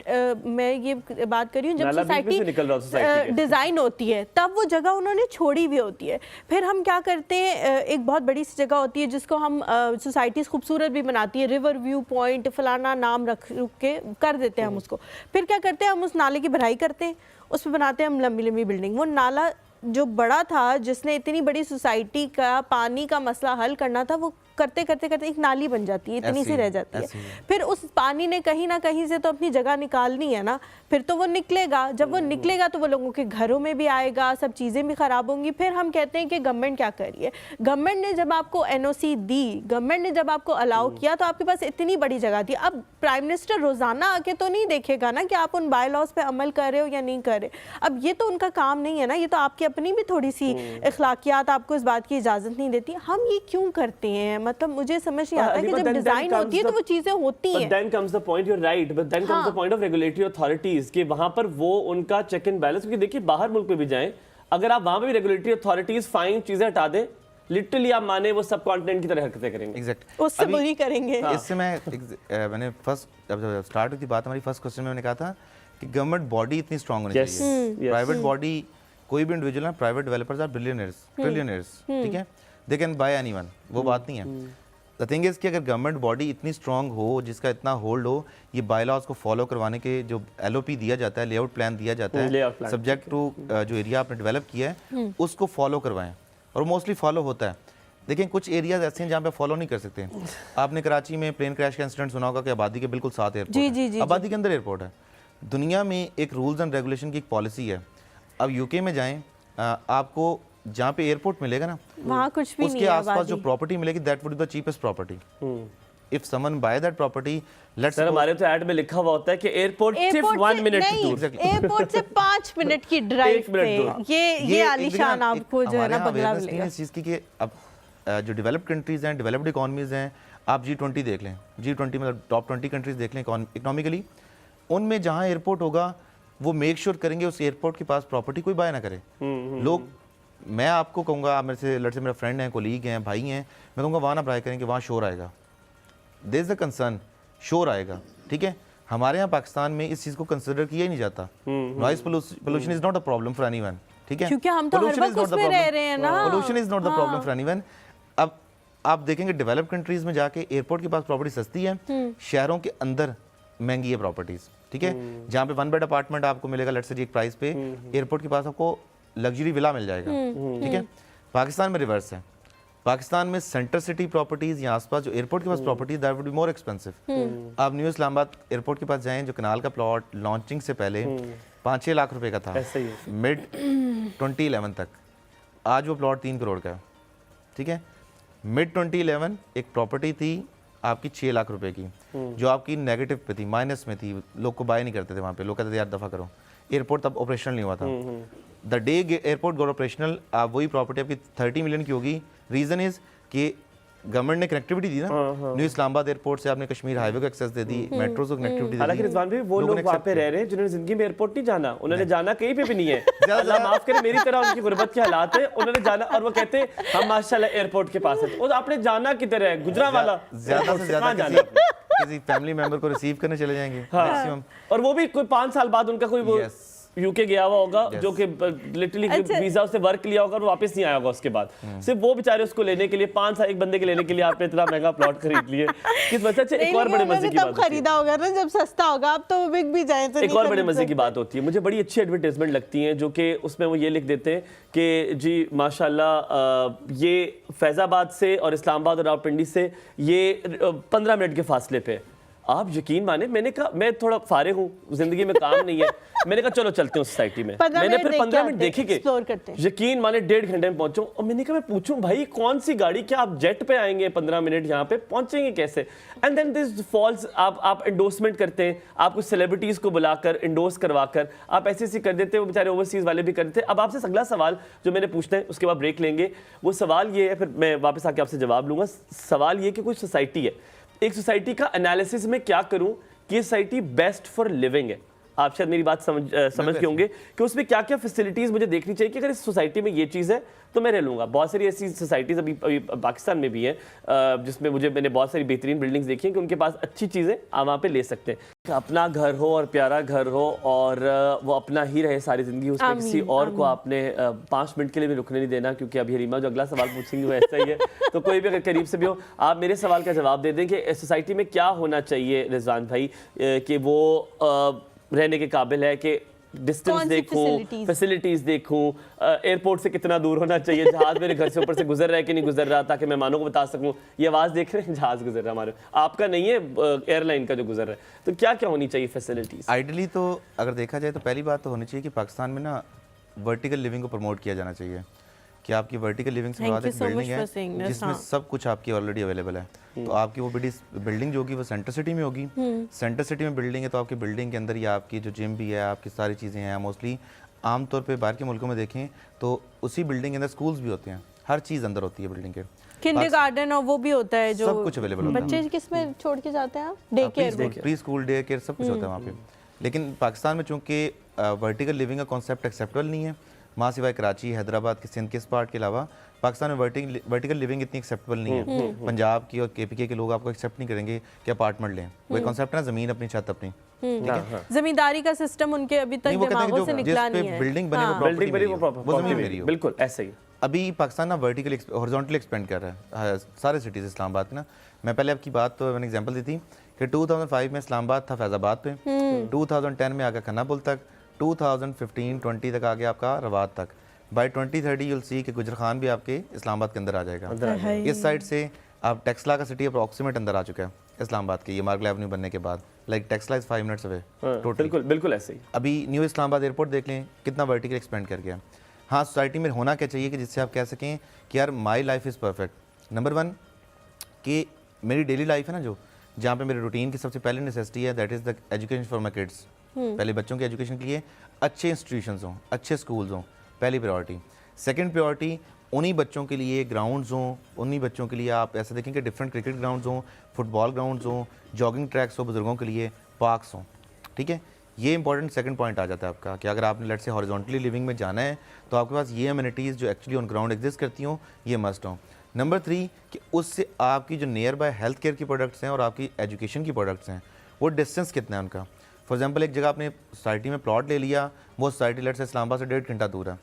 मैं ये बात कर रही हूँ, जब सोसाइटी डिज़ाइन होती है तब वो जगह उन्होंने छोड़ी हुई होती है। फिर हम क्या करते हैं, एक बहुत बड़ी सी जगह होती है जिसको हम सोसाइटीज़ खूबसूरत भी बनाती है, रिवर व्यू पॉइंट फलाना नाम रख के कर देते हैं हम उसको। फिर क्या करते हैं, हम उस नाले की भराई करते हैं, उस पर बनाते हैं हम लंबी लंबी बिल्डिंग। वो नाला जो बड़ा था, जिसने इतनी बड़ी सोसाइटी का पानी का मसला हल करना था, वो करते करते करते एक नाली बन जाती है, इतनी सी रह जाती है। फिर उस पानी ने कहीं ना कहीं से तो अपनी जगह निकालनी है ना, फिर तो वो निकलेगा। जब वो निकलेगा तो वो लोगों के घरों में भी आएगा, सब चीज़ें भी ख़राब होंगी। फिर हम कहते हैं कि गवर्नमेंट क्या कर रही है। गवर्नमेंट ने जब आपको एनओसी दी, गवर्नमेंट ने जब आपको अलाउ किया, तो आपके पास इतनी बड़ी जगह थी। अब प्राइम मिनिस्टर रोज़ाना आके तो नहीं देखेगा ना कि आप उन बाय लॉज पे अमल कर रहे हो या नहीं कर रहे। अब ये तो उनका काम नहीं है ना, ये तो आपकी अपनी भी थोड़ी सी अखलाकियात आपको इस बात की इजाज़त नहीं देती। हम ये क्यों करते हैं, मतलब मुझे समझ नहीं आता कि जब डिजाइन होती है तो वो चीजें होती हैं। But then comes the point, you're right, but then comes the point of regulatory authorities कि वहां पर वो उनका चेक एंड बैलेंस, क्योंकि देखिए बाहर मुल्क पे भी जाएं, अगर आप वहां पे भी रेगुलेटरी अथॉरिटीज फाइन चीजें हटा दें, लिटरली आप माने वो सब कॉन्टिनेंट की तरह हरकतें करेंगे। एग्जैक्ट, उससे बुरी करेंगे। इससे मैंने फर्स्ट जब स्टार्ट हुई थी बात, हमारी फर्स्ट क्वेश्चन में मैंने कहा था कि गवर्नमेंट बॉडी इतनी स्ट्रांग होनी चाहिए। प्राइवेट बॉडी, कोई भी इंडिविजुअल है, प्राइवेट डेवलपर्स आर बिलियनियर्स, ट्रिलियनियर्स, ठीक है, दे कैन बाय एनीवन, वो बात नहीं है। द थिंग इज़ कि अगर गवर्नमेंट बॉडी इतनी स्ट्रांग हो, जिसका इतना होल्ड हो, ये बायलॉज को फॉलो करवाने के जो एलओपी दिया जाता है, लेआउट प्लान दिया जाता है, सब्जेक्ट टू जो एरिया आपने डेवलप किया है उसको फॉलो करवाएं, और मोस्टली फॉलो होता है। देखिए कुछ एरियाज ऐसे हैं जहाँ पे फॉलो नहीं कर सकते। आपने कराची में प्लेन क्रैश का इंसिडेंट सुना होगा कि आबादी के बिल्कुल साथ एयरपोर्ट है, आबादी के अंदर एयरपोर्ट है। दुनिया में एक रूल्स एंड रेगुलेशन की एक पॉलिसी है। अब यूके में जाएँ, आपको जहाँ पे एयरपोर्ट मिलेगा ना, वहाँ कुछ भी नहीं उसके है आसपास जो आबादी। प्रॉपर्टी मिलेगी, that would be the cheapest property. If someone by that property, let's sir हमारे तो ऐड में लिखा हुआ होता है कि एयरपोर्ट सिर्फ 1 मिनट दूर। एयरपोर्ट से 5 मिनट की ड्राइव 1 मिनट दूर। पे ये आलीशान आपको जो है ना बंगला अवेयरनेस नहीं है मिलेगा। इस चीज़ की कि अब जो डेवलप्ड कंट्रीज हैं, डेवलप्ड इकोनॉमीज हैं, आप G20 देख लें, G20 मतलब टॉप 20 कंट्रीज देख लें इकोनॉमिकली, उनमें जहाँ एयरपोर्ट होगा वो मेक श्योर करेंगे उस एयरपोर्ट के पास प्रॉपर्टी कोई बाय ना करे। लोग, मैं आपको कहूँगा, आप मेरे से लड़से मेरा फ्रेंड हैं, कोलीग हैं, भाई हैं, मैं कहूँगा वहाँ ना बाय करेंगे, वहाँ शोर आएगा, देयर इज अ कंसर्न, शोर आएगा, ठीक है। हमारे यहाँ पाकिस्तान में इस चीज़ को कंसिडर किया ही नहीं जाता। Noise pollution is not a problem for anyone, ठीक है, क्योंकि हम तो हर वक्त उसमें रह रहे हैं ना। Pollution is not the problem for anyone. अब आप देखेंगे डेवलप कंट्रीज में जाके एयरपोर्ट के पास प्रॉपर्टी सस्ती है, शहरों के अंदर महंगी है प्रॉपर्टीज, ठीक है, जहाँ पे 1 बेड अपार्टमेंट आपको मिलेगा लेट्स से एक प्राइस पे, एयरपोर्ट के पास आपको लग्जरी विला मिल जाएगा, ठीक है। पाकिस्तान में रिवर्स है, पाकिस्तान में सेंटर सिटी प्रॉपर्टीज या आसपास जो एयरपोर्ट के पास property that would be more expensive. आप न्यू इस्लामाबाद एयरपोर्ट के पास जाएं, जो कनाल का प्लॉट लॉन्चिंग से पहले 5-6 लाख रुपए का था ऐसा ही है। मिड 2011 तक, आज वो प्लॉट 3 करोड़ का है, ठीक है। मिड 2011 एक प्रॉपर्टी थी आपकी 6 लाख रुपए की, जो आपकी नेगेटिव पे थी, माइनस में थी, लोग को बाय नहीं करते थे वहाँ पे, लोग कहते थे यार दफ़ा करो। एयरपोर्ट तब ऑपरेशनल नहीं हुआ था। The day airport got operational, आप वही प्रॉपर्टी आपकी 30 मिलियन की होगी। रीज़न इज़ कि गवर्नमेंट ने कनेक्टिविटी दी ना, न्यू इस्लामाबाद एयरपोर्ट से आपने कश्मीर हाईवे को एक्सेस दे दी, मेट्रो को कनेक्टिविटी हालांकि दी। रिजवान भाई वो लोग वहाँ पे रह रहे हैं जिन्होंने जिंदगी में एयरपोर्ट नहीं जाना, उन्होंने जाना कहीं पे भी नहीं है। अल्लाह माफ करे, मेरी तरह उनकी गुर्बत के हालात है, उन्होंने जाना और वो कहते हैं हम माशाल्लाह एयरपोर्ट के पास है। और आपने जाना किधर है, गुजरांवाला ज़्यादा से ज़्यादा जाना किसी फैमिली मेंबर को रिसीव करने चले जाएंगे मैक्सिमम। और वो भी कोई 5 साल बाद उनका कोई वो Yes. यूके गया हुआ होगा, जो कि लिटरली अच्छा। वीजा उससे वर्क लिया होगा और वापस नहीं आया होगा उसके बाद। सिर्फ वो बेचारे उसको लेने के लिए 5 साल एक बंदे के लेने के लिए आपने इतना महंगा प्लॉट खरीद लिए। किस वजह से एक और बड़े मजे की बात तब खरीदा होगा ना जब सस्ता होगा, अब तो बिक भी जाए तो एक और बड़े मजे की बात होती है, मुझे बड़ी अच्छी एडवर्टाइजमेंट लगती है, जो कि उसमें वो ये लिख देते हैं कि जी माशाल्लाह ये फैज़ाबाद से और इस्लामाबाद और रावलपिंडी से ये 15 मिनट के फासले पे। आप यकीन माने, मैंने कहा मैं थोड़ा फारिग हूँ, जिंदगी में काम नहीं है, मैंने कहा चलो चलते हैं सोसाइटी में। मैंने फिर 15 मिनट देखे कि यकीन माने 1.5 घंटे में पहुंचूं, और मैंने कहा मैं पूछूं भाई कौन सी गाड़ी, क्या आप जेट पे आएंगे 15 मिनट यहाँ पे पहुंचेंगे कैसे? एंड देन दिस फॉल्स, आप एंडोर्समेंट करते हैं, आप कुछ सेलिब्रिटीज को बुलाकर एंडोर्स करवाकर आप ऐसे कर देते हैं, वो बेचारे ओवरसीज वाले भी कर देते हैं। अब आपसे अगला सवाल जो मैंने पूछना है, उसके बाद ब्रेक लेंगे, वो सवाल ये है, फिर मैं वापस आके आपसे जवाब लूंगा। सवाल ये कि कोई सोसाइटी है, एक सोसाइटी का एनालिसिस में क्या करूं कि सोसाइटी बेस्ट फॉर लिविंग है। आप शायद मेरी बात समझ के होंगे कि उसमें क्या क्या फैसिलिटीज मुझे देखनी चाहिए कि अगर इस सोसाइटी में ये चीज़ है तो मैं रह लूँगा। बहुत सारी ऐसी सोसाइटीज़ अभी पाकिस्तान में भी हैं जिसमें मैंने बहुत सारी बेहतरीन बिल्डिंग्स देखी हैं कि उनके पास अच्छी चीज़ें आप वहाँ पे ले सकते हैं। अपना घर हो और प्यारा घर हो और वो अपना ही रहे सारी ज़िंदगी, उसमें किसी और को आपने 5 मिनट के लिए भी रुकने नहीं देना, क्योंकि अभी हरीमा जो अगला सवाल पूछेंगी वो ऐसा ही है। तो कोई भी अगर करीब से भी हो, आप मेरे सवाल का जवाब दे दें कि सोसाइटी में क्या होना चाहिए रिजवान भाई कि वो रहने के काबिल है, कि डिस्टेंस देखूं, फैसिलिटीज देखूं, एयरपोर्ट से कितना दूर होना चाहिए, जहाज मेरे घर से ऊपर से गुजर रहा है कि नहीं गुजर रहा, ताकि मेहमानों को बता सकूं ये आवाज़ देख रहे हैं जहाज गुजर रहा है हमारे, आपका नहीं है एयरलाइन का जो गुजर रहा है। तो क्या क्या होनी चाहिए फैसिलिटीज? आइडियली तो अगर देखा जाए तो पहली बात तो होनी चाहिए कि पाकिस्तान में ना वर्टिकल लिविंग को प्रमोट किया जाना चाहिए, कि आपकी वर्टिकल लिविंग से बाद एक बिल्डिंग है जिसमें सब कुछ आपकी ऑलरेडी अवेलेबल है। तो आपकी वो बिल्डिंग जो होगी वो सेंटर सिटी में होगी। सेंटर सिटी में बिल्डिंग है तो आपकी बिल्डिंग के अंदर ही आपकी जो जिम भी है, आपकी सारी चीज़ें हैं। मोस्टली आमतौर पे बाहर के मुल्कों में देखें तो उसी बिल्डिंग के अंदर स्कूल्स भी होते हैं, हर चीज़ अंदर होती है बिल्डिंग के, किंडरगार्टन और वो भी होता है जो सब कुछ अवेलेबल होता है। बच्चे किसमें छोड़ के जाते हैं आप? Day care, pre school, day care सब कुछ होता है वहाँ पे। लेकिन पाकिस्तान में चूँकि वर्टिकल लिविंग का कॉन्सेप्ट एक्सेप्टेबल नहीं है, माँ सिवाय कराची, हैदराबाद के, सिंध के इस पार्ट के अलावा पाकिस्तान में वर्टिकल लिविंग इतनी एक्सेप्टेबल नहीं है। पंजाब की और केपीके के लोग आपको एक्सेप्ट नहीं करेंगे कि अपार्टमेंट लें। वही कॉन्सेप्ट है ना, ज़मीन अपनी, छत अपनी, जमींदारी का सिस्टम उनके अभी तक दिमागों से निकला नहीं है। बिल्डिंग बनी वो ज़मीन मेरी हो, बिल्कुल ऐसे ही। अभी पाकिस्तान ना वर्टिकल हॉरिजॉन्टली एक्सपेंड कर रहा है सारे सिटीज़ इस्लामाबाद में ना। मैं पहले आपकी बात तो मैंने एग्जांपल दी थी कि 2005 में इस्लामाबाद था फैज़ाबाद पे, 2010 में आ गया खन्नापुल तक, 2015-20 तक आ गया आपका रवात तक। बाय 2030 यूल सी कि गुजर खान भी आपके इस्लामाबाद के अंदर आ जाएगा। इस साइड से आप टेक्सला का सिटी अप्रॉक्सीमेट अंदर आ चुका है इस्लामाबाद के, ये मार्गल एवेन्यू बनने के बाद। Like Taxila is 5 minutes away total. बिल्कुल ऐसे ही। अभी न्यू इस्लामाबाद एयरपोर्ट देख लें कितना वर्टिकल एक्सपेंड कर गया। हाँ, सोसाइटी में होना क्या चाहिए कि जिससे आप कह सकें कि यार my life is perfect. Number 1 कि मेरी डेली लाइफ है ना, जो जहाँ पे मेरे रूटीन की सबसे पहली नेसेसिटी है, that is the education for my kids. पहले बच्चों के एजुकेशन के लिए अच्छे इंस्टीट्यूशंस हों, अच्छे स्कूल्स हों, पहली प्रायोरिटी। सेकंड प्रायोरिटी उन्हीं बच्चों के लिए ग्राउंड्स हों, उन्हीं बच्चों के लिए आप ऐसा देखें कि डिफरेंट क्रिकेट ग्राउंड्स हों, फुटबॉल ग्राउंड्स हों, जॉगिंग ट्रैक्स हो बुजुर्गों के लिए, पार्क्स हों। ठीक है, ये इंपॉर्टेंट सेकंड पॉइंट आ जाता है आपका कि अगर आपने लेट से हॉरिजॉन्टली लिविंग में जाना है तो आपके पास ये एमिनिटीज़ जो एक्चुअली ऑन ग्राउंड एग्जिस्ट करती हों, ये मस्ट हों। नंबर 3 कि उससे आपकी जो नियर बाय हेल्थ केयर की प्रोडक्ट्स हैं और आपकी एजुकेशन की प्रोडक्ट्स हैं, वो डिस्टेंस कितना है उनका। फॉर एग्जांपल एक जगह आपने सोसाइटी में प्लॉट ले लिया, वो सोसाइटी लेट से इस्लामाबाद से 1.5 घंटा दूर है।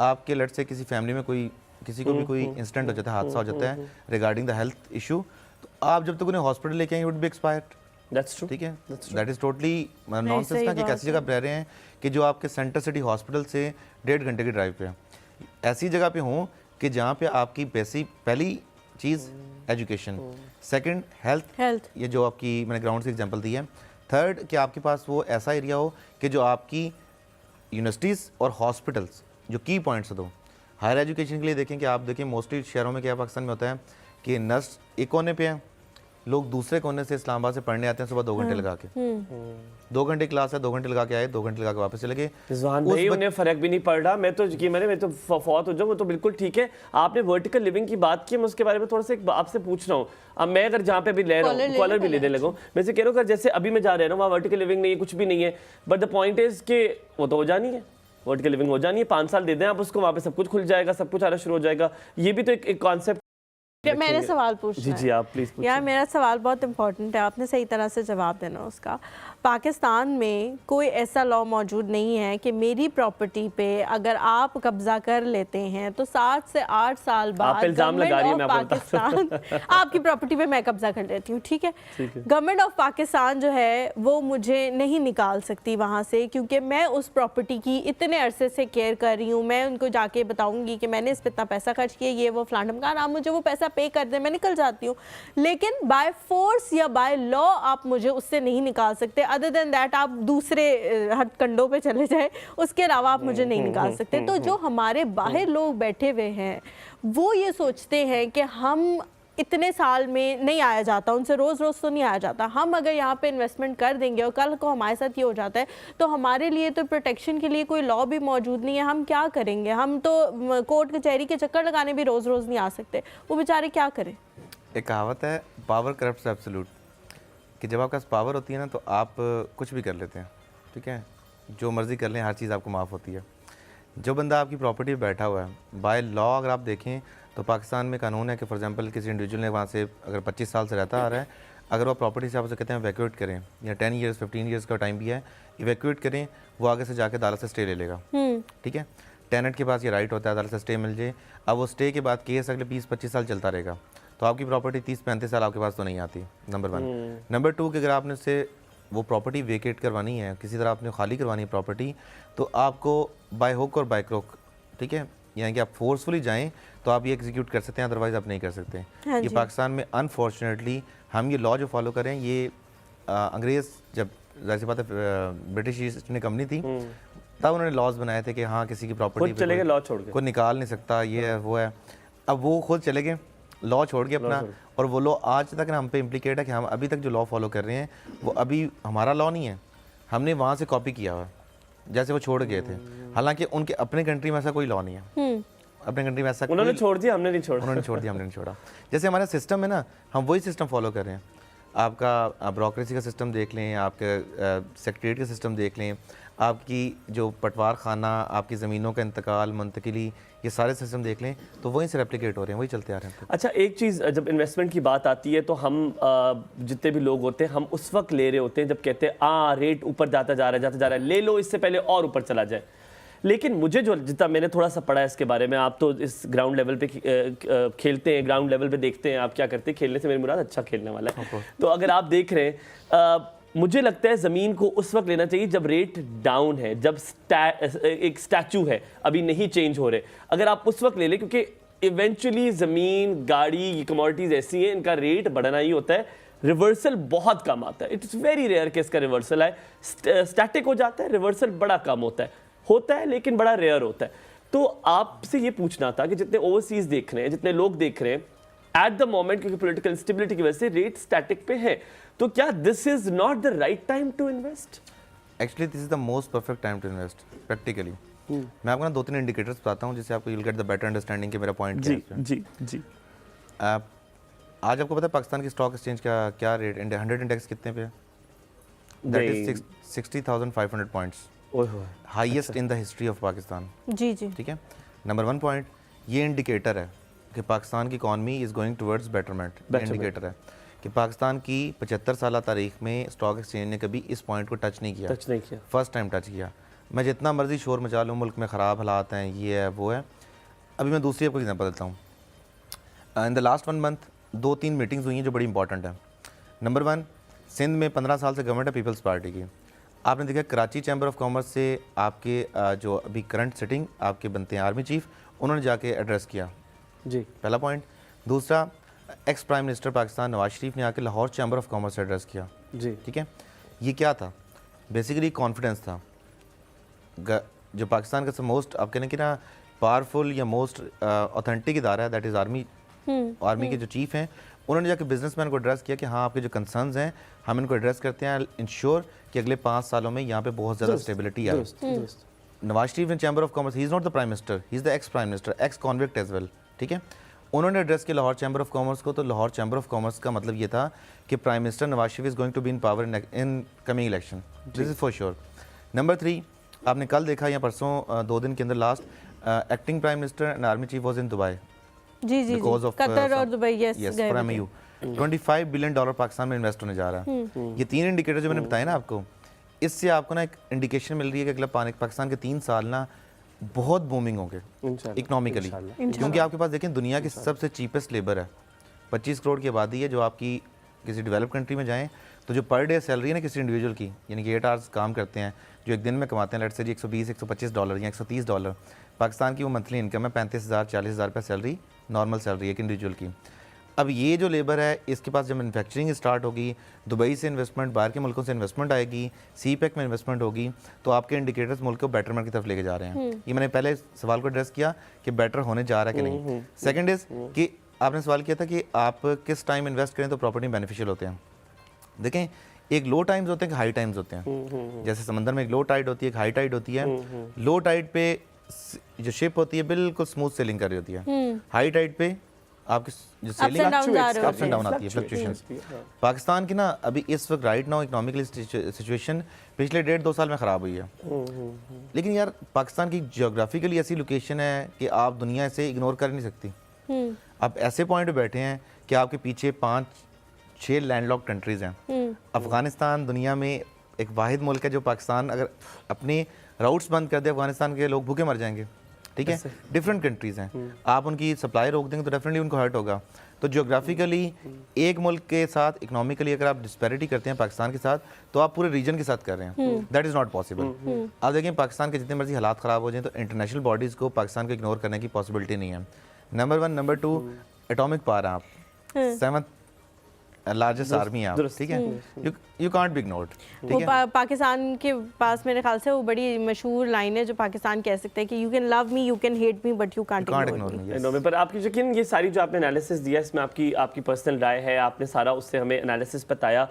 आपके लेट से किसी फैमिली में कोई किसी को भी कोई इंसिडेंट हो जाता है, हादसा हो जाता है रिगार्डिंग द हेल्थ इशू, तो आप जब तक उन्हें हॉस्पिटल लेके आएंगे would be expired. That's true. ठीक है, दैट इज़ टोटली नॉनसेंस ना कि कैसी जगह पे रह रहे हैं कि जो आपके सेंटर सिटी हॉस्पिटल से 1.5 घंटे की ड्राइव पे है। ऐसी जगह पे हों कि जहाँ पे आपकी बेसिक पहली चीज़ एजुकेशन, सेकंड हेल्थ, ये जो आपकी मैंने ग्राउंड से एग्जांपल दी है। थर्ड कि आपके पास वो ऐसा एरिया हो कि जो आपकी यूनिवर्सिटीज़ और हॉस्पिटल्स जो की पॉइंट्स दो। हायर एजुकेशन के लिए देखें कि आप देखें मोस्टली शहरों में क्या पाकिस्तान में होता है कि नर्स एक कोने पे है, लोग दूसरे कोने से इस्लामाबाद से पढ़ने आते हैं सुबह 2 घंटे लगा के। 2 घंटे क्लास है, 2 घंटे लगा के आए, 2 घंटे लगा के वापस चले गए। रिजवान भाई उन्हें फर्क भी नहीं पड़ रहा। मैं तो यकीन माने मैं तो फौत हो जाऊँ, वो तो बिल्कुल ठीक है। आपने वर्टिकल लिविंग की बात की, मैं उसके बारे में थोड़ा सा आपसे पूछ रहा हूँ। अब मैं अगर जहाँ पे भी रह रहा हूँ, कॉलर भी लेने लगा, मैं से कह रहा हूँ जैसे अभी मैं जा रहा हूँ वहाँ वर्टिकल लिविंग नहीं है, कुछ भी नहीं है, बट द पॉइंट इज कि वो तो हो जानी है, वर्टिकल लिविंग हो जानी है। 5 साल दे दें आप उसको, वहाँ पे सब कुछ खुल जाएगा, सब कुछ आना शुरू हो जाएगा। ये भी तो एक कॉन्सेप्ट। मैंने सवाल पूछना जी जी आप प्लीज यार, मेरा सवाल बहुत इंपॉर्टेंट है, आपने सही तरह से जवाब देना उसका। पाकिस्तान में कोई ऐसा लॉ मौजूद नहीं है कि मेरी प्रॉपर्टी पे अगर आप कब्जा कर लेते हैं तो 7 से 8 साल बाद गवर्नमेंट ऑफ पाकिस्तान आपकी प्रॉपर्टी पे मैं कब्जा कर लेती हूँ, ठीक है, गवर्नमेंट ऑफ पाकिस्तान जो है वो मुझे नहीं निकाल सकती वहाँ से, क्योंकि मैं उस प्रॉपर्टी की इतने अरसे से केयर कर रही हूँ। मैं उनको जाके बताऊँगी कि मैंने इस पर इतना पैसा खर्च किया, ये वो फलाना ढमकाना, आप मुझे वो पैसा पे कर दे, मैं निकल जाती हूँ। लेकिन बाय फोर्स या बाय लॉ आप मुझे उससे नहीं निकाल सकते। अदर देन दैट आप दूसरे हथकंडों पे चले जाए, उसके अलावा आप मुझे नहीं निकाल सकते। तो जो हमारे बाहर लोग बैठे हुए हैं वो ये सोचते हैं कि हम इतने साल में नहीं आया जाता, उनसे रोज़ रोज़ तो नहीं आया जाता, हम अगर यहाँ पे इन्वेस्टमेंट कर देंगे और कल को हमारे साथ ये हो जाता है तो हमारे लिए तो प्रोटेक्शन के लिए कोई लॉ भी मौजूद नहीं है। हम क्या करेंगे? हम तो कोर्ट कचहरी के चक्कर लगाने भी रोज़ रोज़ नहीं आ सकते, वो बेचारे क्या करें? एक कहावत है, पावर करप्ट्स एब्सोल्यूट, कि जब आपके पास पावर होती है ना तो आप कुछ भी कर लेते हैं। ठीक है, जो मर्ज़ी कर लें, हर चीज़ आपको माफ़ होती है। जो बंदा आपकी प्रॉपर्टी पे बैठा हुआ है, बाय लॉ अगर आप देखें तो पाकिस्तान में कानून है कि फॉर एग्जांपल किसी इंडिविजुअल ने वहाँ से अगर 25 साल से रहता आ रहा है, अगर वो प्रॉपर्टी से आप उसे कहते हैं इवैक्यूएट करें, या 10 ईयर्स 15 ईयर्स का टाइम भी है, इवैक्यूएट करें, वो आगे से जाके अदालत से स्टे ले लेगा। ठीक है, टेनेंट के पास ये राइट होता है अदालत से स्टे मिल जाए। अब वो स्टे के बाद केस अगले 20-25 साल चलता रहेगा, तो आपकी प्रॉपर्टी 30-35 साल आपके पास तो नहीं आती, नंबर 1। नंबर 2 कि अगर आपने उससे वो प्रॉपर्टी वेकेट करवानी है, किसी तरह आपने खाली करवानी है प्रॉपर्टी, तो आपको बाय हुक और बाय क्रोक, ठीक है, यानी कि आप फोर्सफुली जाएं तो आप ये एग्जीक्यूट कर सकते हैं, अदरवाइज आप नहीं कर सकते। ये पाकिस्तान में अनफॉर्चुनेटली हम ये लॉ जो फॉलो करें, ये अंग्रेज़ जब जाहिर बात है ब्रिटिश ईस्ट इंडिया कंपनी थी तब उन्होंने लॉज बनाए थे कि हाँ किसी की प्रॉपर्टी चले गए, लॉ छोड़ के कोई निकाल नहीं सकता, ये है वो है। अब वो खुद चले गए, लॉ छोड़ के अपना, और वो लॉ आज तक ना हम पे इम्प्लीकेट है कि हम अभी तक जो लॉ फॉलो कर रहे हैं वो अभी हमारा लॉ नहीं है, हमने वहाँ से कॉपी किया हुआ जैसे वो छोड़ गए थे। हालांकि उनके अपने कंट्री में ऐसा कोई लॉ नहीं है, अपने कंट्री में ऐसा उन्होंने छोड़ दिया, हमने नहीं छोड़ा, उन्होंने छोड़ दिया, हमने नहीं छोड़ा। जैसे हमारा सिस्टम है ना, हम वही सिस्टम फॉलो कर रहे हैं। आपका ब्रोक्रेसी का सिस्टम देख लें, आपके सेक्रेटरीट का सिस्टम देख लें, आपकी जो पटवार खाना, आपकी ज़मीनों का इंतकाल, मुंतकिली, ये सारे सिस्टम देख लें तो वहीं से रेप्लिकेट हो रहे हैं, वही चलते आ रहे हैं। अच्छा, एक चीज़, जब इन्वेस्टमेंट की बात आती है तो हम जितने भी लोग होते हैं हम उस वक्त ले रहे होते हैं जब कहते हैं रेट ऊपर जाता जा रहा है, ले लो इससे पहले और ऊपर चला जाए। लेकिन मुझे जो जितना मैंने थोड़ा सा पढ़ा है इसके बारे में, आप तो इस ग्राउंड लेवल पे खेलते हैं, ग्राउंड लेवल पे देखते हैं आप क्या करते हैं, खेलने से मेरी मुराद अच्छा खेलने वाला है। तो अगर आप देख रहे हैं, मुझे लगता है ज़मीन को उस वक्त लेना चाहिए जब रेट डाउन है, जब एक स्टैचू है, अभी नहीं चेंज हो रहे, अगर आप उस वक्त ले लें, क्योंकि इवेंचुअली ज़मीन, गाड़ी, ये कमोडिटीज़ ऐसी हैं, इनका रेट बढ़ना ही होता है, रिवर्सल बहुत कम आता है। इट्स वेरी रेयर कि इसका रिवर्सल आए, स्टैटिक हो जाता है, रिवर्सल बड़ा कम होता है लेकिन बड़ा रेयर होता है। तो आपसे ये पूछना था कि जितने ओवरसीज देख रहे हैं, जितने लोग देख रहे हैं एट द मोमेंट, क्योंकि पॉलिटिकल इंस्टेबिलिटी की वजह से रेट स्टैटिक पे है, तो क्या this is not the right time to invest? Actually this is the most perfect time to invest practically. मैं आपको ना 2-3 इंडिकेटर्स बताता हूँ जिससे आपको you'll get the better understanding कि मेरा पॉइंट क्या है। जी। आज आपको पता है पाकिस्तान की स्टॉक एक्सचेंज का क्या रेट, 100 इंडेक्स कितने पे है? That is 60,500 points, highest in the history of Pakistan. जी। ठीक है, नंबर 1 पॉइंट ये इंडिकेटर है कि पाकिस्तान की economy is going towards betterment. Indicator है कि पाकिस्तान की 75 साल तारीख में स्टॉक एक्सचेंज ने कभी इस पॉइंट को टच नहीं किया, फर्स्ट टाइम टच किया। मैं जितना मर्जी शोर मचा लूँ, मुल्क में ख़राब हालात हैं, ये है वो है। अभी मैं दूसरी आपको एग्जांपल देता हूँ। In the last 1 month 2-3 meetings हुई हैं जो बड़ी इंपॉर्टेंट है। नंबर 1, सिंध में 15 साल से गवर्नमेंट है पीपल्स पार्टी की। आपने देखा कराची चैम्बर ऑफ कॉमर्स से आपके जो अभी करंट सिटिंग आपके बनते हैं आर्मी चीफ, उन्होंने जाके एड्रेस किया जी, पहला पॉइंट। दूसरा, ex prime minister Pakistan Nawaz Sharif ने आके लाहौर चैम्बर ऑफ कॉमर्स से एड्रेस किया जी। ठीक है, ये क्या था? बेसिकली कॉन्फिडेंस था। जो पाकिस्तान का मोस्ट आप कहने कि ना पावरफुल या मोस्ट ऑथेंटिक इदारा है, दैट इज़ आर्मी। आर्मी के जो चीफ हैं उन्होंने जाके बिजनेसमैन को एड्रेस किया कि हाँ आपके जो कंसर्न्स हैं हम इनको एड्रेस करते हैं, इंश्योर कि अगले 5 सालों में यहाँ पे बहुत ज़्यादा स्टेबिलिटी आए। नवाज शरीफ ने chamber of commerce, he is not the prime minister, he is the ex prime minister, ex convict as well. ठीक है, उन्होंने एड्रेस किया लाहौर चैम्बर ऑफ कॉमर्स को। तो लाहौर चैम्बर ऑफ कॉमर्स का मतलब ये था कि prime minister Nawaz Sharif is going to be in power in coming election, this is for sure. Number 3, आपने कल देखा या परसों 2 दिन के अंदर last acting prime minister and army chief was in Dubai. जी, कतर और Dubai, yes, from EU। $25 billion Pakistan में इन्वेस्ट होने जा रहा है। ये 3 इंडिकेटर जो मैंने बताए ना आपको, इससे आपको ना एक इंडिकेशन मिल रही है कि अगला पाकिस्तान के 3 साल ना बहुत बूमिंग होंगे इकोनॉमिकली, क्योंकि आपके पास देखें दुनिया की सबसे चीपेस्ट लेबर है। 25 करोड़ की आबादी है। जो आपकी किसी डेवलप कंट्री में जाएं तो जो पर डे सैलरी है ना किसी इंडिविजुअल की, यानी कि 8 आवर्स काम करते हैं, जो एक दिन में कमाते हैं, लेट्स से जी $120-125 या $130, पाकिस्तान की वो मंथली इनकम है 35,000-40,000 रुपये सैलरी, नॉर्मल सैलरी एक इंडिविजुअल की। अब ये जो लेबर है इसके पास जब मैन्युफैक्चरिंग स्टार्ट होगी, दुबई से इन्वेस्टमेंट, बाहर के मुल्कों से इन्वेस्टमेंट आएगी, CPEC में इन्वेस्टमेंट होगी, तो आपके इंडिकेटर्स मुल्क को बेटरमेंट की तरफ लेके जा रहे हैं। ये मैंने पहले सवाल को एड्रेस किया कि बेटर होने जा रहा है कि नहीं। सेकंड इज़ कि आपने सवाल किया था कि आप किस टाइम इन्वेस्ट करें तो प्रॉपर्टी बेनिफिशियल होते हैं। देखें, एक लो टाइम्स होते हैं, हाई टाइम्स होते हैं। जैसे समंदर में एक लो टाइड होती है, एक हाई टाइड होती है। लो टाइड पे जो शिप होती है बिल्कुल स्मूथ सेलिंग कर रही होती है। हाई टाइड पे आपकी जो सेलिंग अप्स एंड डाउन आती है, फ्लक्चुएशंस। पाकिस्तान की ना अभी इस वक्त राइट नाउ इकोनॉमिकली सिचुएशन पिछले 1.5-2 साल में ख़राब हुई है। लेकिन यार पाकिस्तान की जियोग्राफिकली ऐसी लोकेशन है कि आप दुनिया से इग्नोर कर नहीं सकती। आप ऐसे पॉइंट पे बैठे हैं कि आपके पीछे 5-6 लैंडलॉक्ड कंट्रीज़ हैं। अफ़गानिस्तान दुनिया में एक वाहिद मुल्क है जो पाकिस्तान अगर अपने राउट्स बंद कर दे, अफगानिस्तान के लोग भूखे मर जाएंगे। ठीक है, डिफरेंट कंट्रीज़ हैं, आप उनकी सप्लाई रोक देंगे तो डेफिनेटली उनको हर्ट होगा। तो जियोग्राफिकली एक मुल्क के साथ इकोनॉमिकली अगर आप डिस्पैरिटी करते हैं पाकिस्तान के साथ, तो आप पूरे रीजन के साथ कर रहे हैं। That is not possible. आप देखें पाकिस्तान के जितने मर्जी हालात ख़राब हो जाएं तो इंटरनेशनल बॉडीज़ को पाकिस्तान को इग्नोर करने की पॉसिबिलिटी नहीं है। नंबर 1, नंबर 2, एटॉमिक पावर आप 7th लार्जेस्ट आर्मी है, ठीक है, यू कांट बी इग्नोर्ड। वो पाकिस्तान के पास मेरे ख्याल से वो बड़ी मशहूर लाइन है जो पाकिस्तान कह सकते हैं कि you can love me, you can hate me, but you can't ignore me. पर आपकी यकीन ये सारी जो आपने एनालिसिस दिया इसमें आपकी पर्सनल राय है, आपने सारा उससे हमें एनालिसिस बताया।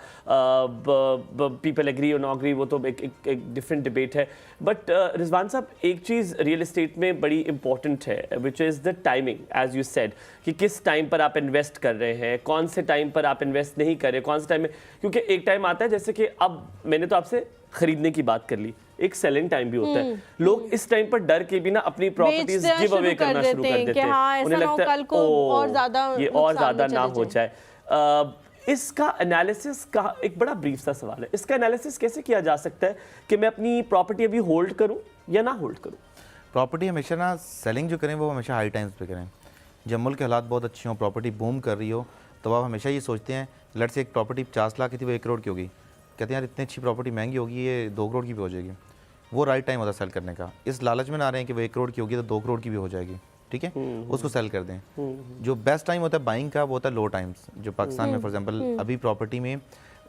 पीपल एग्री और नॉट एग्री वो तो एक डिफरेंट डिबेट है। बट रिजवान साहब, एक चीज़ रियल एस्टेट में बड़ी इंपॉर्टेंट है which is the timing, as you said, कि किस टाइम पर आप इन्वेस्ट कर रहे हैं, कौन से टाइम पर आप इन्वेस्ट नहीं कर रहे, कौन से टाइम में, क्योंकि एक टाइम आता है जैसे कि अब मैंने तो आपसे खरीदने की बात कर ली, एक सेलिंग टाइम भी होता है। लोग इस टाइम पर डर के भी ना अपनी प्रॉपर्टीज गिव अवे करना शुरू कर देते हैं। उन्हें लगता है ये और ज़्यादा ना हो जाए। इसका एनालिसिस का एक बड़ा ब्रीफ सा सवाल है, इसका एनालिसिस कैसे किया जा सकता है कि मैं अपनी प्रॉपर्टी अभी होल्ड करूं या ना होल्ड करूं? प्रॉपर्टी हमेशा ना सेलिंग जो करें वो हमेशा हाई टाइम्स पे करें। जब मुल्क के हालात बहुत अच्छे हों, प्रॉपर्टी बूम कर रही हो, तो आप हमेशा ये सोचते हैं लेट्स से एक प्रॉपर्टी 50 लाख की थी वो 1 करोड़ की होगी, कहते हैं यार इतनी अच्छी प्रॉपर्टी महंगी होगी ये 2 करोड़ की भी हो जाएगी। वो राइट टाइम होता है सेल करने का। इस लालच में ना रहे हैं कि वो 1 करोड़ की होगी तो 2 करोड़ की भी हो जाएगी, ठीक है, उसको सेल कर दें। जो बेस्ट टाइम होता है बाइंग का वो होता है लो टाइम्स। जो पाकिस्तान में फॉर एग्जांपल अभी प्रॉपर्टी में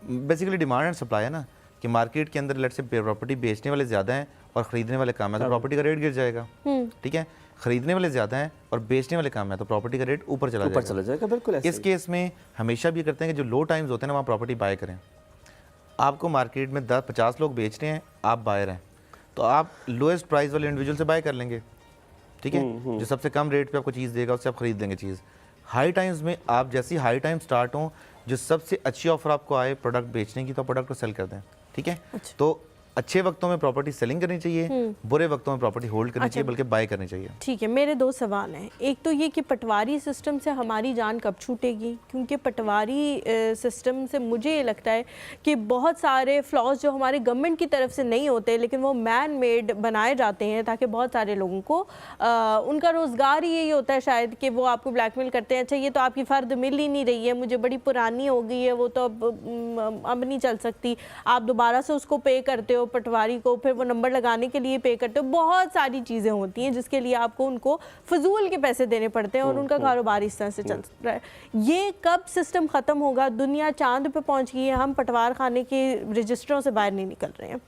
बेसिकली डिमांड एंड सप्लाई है ना, कि मार्केट के अंदर लेट से प्रॉपर्टी बेचने वाले ज़्यादा हैं और ख़रीदने वाले कम है तो प्रॉपर्टी का रेट गिर जाएगा, ठीक है। ख़रीदने वाले ज़्यादा हैं और बेचने वाले कम है तो प्रॉपर्टी का रेट ऊपर चला जाएगा। बिल्कुल ऐसे इस केस में हमेशा भी करते हैं कि जो लो टाइम्स होते हैं ना वहाँ प्रॉपर्टी बाय करें। आपको मार्केट में 10-50 लोग बेच रहे हैं, आप बायर हैं, तो आप लोएस्ट प्राइस वाले इंडिविजुअल से बाय कर लेंगे, ठीक है। जो सबसे कम रेट पे आपको चीज़ देगा उससे आप खरीद लेंगे चीज़। हाई टाइम्स में आप जैसी हाई टाइम स्टार्ट हो, जो सबसे अच्छी ऑफर आपको आए प्रोडक्ट बेचने की, तो प्रोडक्ट को सेल कर दें, ठीक है। तो अच्छे वक्तों में प्रॉपर्टी सेलिंग करनी चाहिए, बुरे वक्तों में प्रॉपर्टी होल्ड करनी चाहिए, बल्कि बाय करनी चाहिए। ठीक है, मेरे दो सवाल हैं। एक तो ये कि पटवारी सिस्टम से हमारी जान कब छूटेगी, क्योंकि पटवारी सिस्टम से मुझे ये लगता है कि बहुत सारे फ्लॉज जो हमारे गवर्नमेंट की तरफ से नहीं होते लेकिन वो मैन मेड बनाए जाते हैं ताकि बहुत सारे लोगों को उनका रोज़गार ही यही होता है शायद कि वो आपको ब्लैकमेल करते हैं, अच्छा ये तो आपकी फ़र्द मिल ही नहीं रही है, मुझे बड़ी पुरानी हो गई है, वो तो अब नहीं चल सकती, आप दोबारा से उसको पे करते हो पटवारी को, फिर वो नंबर लगाने के लिए पे करते हो। बहुत सारी चीज़ें होती हैं जिसके लिए आपको उनको फजूल के पैसे देने पड़ते हैं और उनका कारोबार इस तरह से चल रहा है। ये कब सिस्टम ख़त्म होगा? दुनिया चांद पे पहुंच गई है, हम पटवार खाने के रजिस्टरों से बाहर नहीं निकल रहे हैं।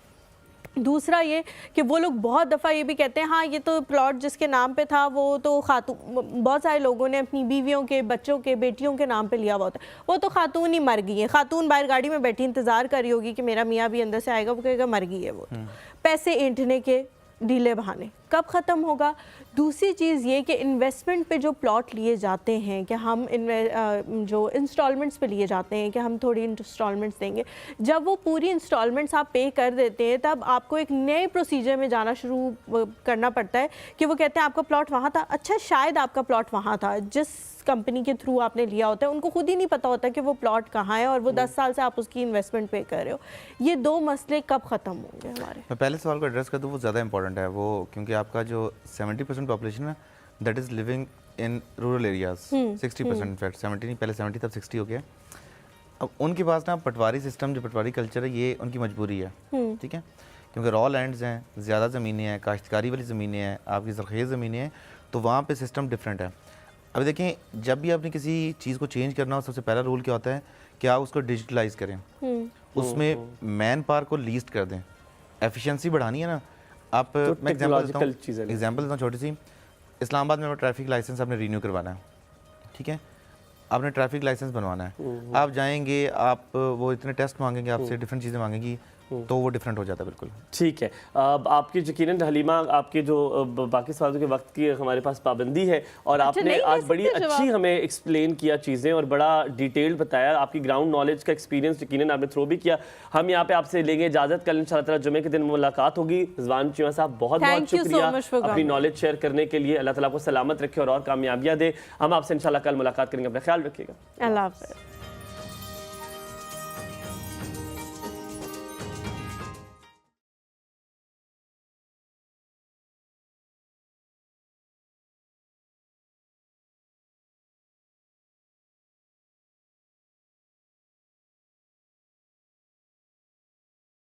दूसरा ये कि वो लोग बहुत दफ़ा ये भी कहते हैं हाँ ये तो प्लॉट जिसके नाम पे था वो तो खातून, बहुत सारे लोगों ने अपनी बीवियों के, बच्चों के, बेटियों के नाम पे लिया हुआ होता है, वो तो खातून ही मर गई है, खातून बाहर गाड़ी में बैठी इंतज़ार कर रही होगी कि मेरा मियाँ भी अंदर से आएगा, वो कहेगा मर गई है वो। पैसे ऐंठने के ढीले बहाने कब ख़त्म होगा? दूसरी चीज़ ये कि इन्वेस्टमेंट पे जो प्लॉट लिए जाते हैं कि हम जो इंस्टॉलमेंट्स पे लिए जाते हैं कि हम थोड़ी इंस्टॉलमेंट्स देंगे, जब वो पूरी इंस्टॉलमेंट्स आप पे कर देते हैं तब आपको एक नए प्रोसीजर में जाना शुरू करना पड़ता है कि वो कहते हैं आपका प्लॉट वहाँ था, अच्छा शायद आपका प्लॉट वहाँ था, जिस कंपनी के थ्रू आपने लिया होता है उनको खुद ही नहीं पता होता कि वो प्लॉट कहाँ है और वो 10 साल से आप उसकी इन्वेस्टमेंट पे कर रहे हो। ये दो मसले कब ख़त्म होंगे हमारे? मैं पहले सवाल को एड्रेस कर दूँ, वो ज़्यादा इंपॉर्टेंट है वो, क्योंकि आपका जो 70% पॉपुलेशन है that is living in rural areas, 60% in fact, 70 नहीं, पहले 70 तब 60 हो गया। अब उनके पास ना पटवारी सिस्टम, जो पटवारी कल्चर है, ये उनकी मजबूरी है, ठीक है, क्योंकि रॉ लैंड्स हैं, ज़्यादा ज़मीनें हैं, काश्तकारी वाली ज़मीनें हैं, आपकी ज़रख़ेज़ ज़मीनें हैं, तो वहाँ पे सिस्टम डिफरेंट है। अभी देखें, जब भी आपने किसी चीज़ को चेंज करना हो, सबसे पहला रूल क्या होता है कि आप उसको डिजिटलाइज करें, उसमें मैन पावर को लीस्ट कर दें, एफिशिएंसी बढ़ानी है ना। आप मैं एग्जांपल देता हूँ छोटी सी। इस्लामाबाद में ट्रैफिक लाइसेंस आपने रीन्यू करवाना है, ठीक है, आपने ट्रैफिक लाइसेंस बनवाना है, आप जाएंगे, आप वो इतने टेस्ट मांगेंगे आपसे, डिफरेंट चीज़ें मांगेंगी, तो वो डिफरेंट हो जाता है बिल्कुल। ठीक है, आपकी यकीनन हलीमा, आपके जो बाकी सवालों के वक्त की हमारे पास पाबंदी है और आपने आज बड़ी अच्छी हमें एक्सप्लेन किया चीज़ें और बड़ा डिटेल बताया, आपकी ग्राउंड नॉलेज का एक्सपीरियंस यकीनन आपने थ्रो भी किया। हम यहाँ पे आपसे लेंगे इजाज़त, कल इंशाअल्लाह ताला जुमे के दिन मुलाकात होगी। रिजवान चीमा साहब बहुत बहुत शुक्रिया अपनी नॉलेज शेयर करने के लिए। अल्लाह ताला आपको सलामत रखे और कामयाबियाँ दे। हम आपसे इंशाअल्लाह कल मुलाकात करेंगे, अपना ख्याल रखिएगा। अल्लाह हाफ़िज़।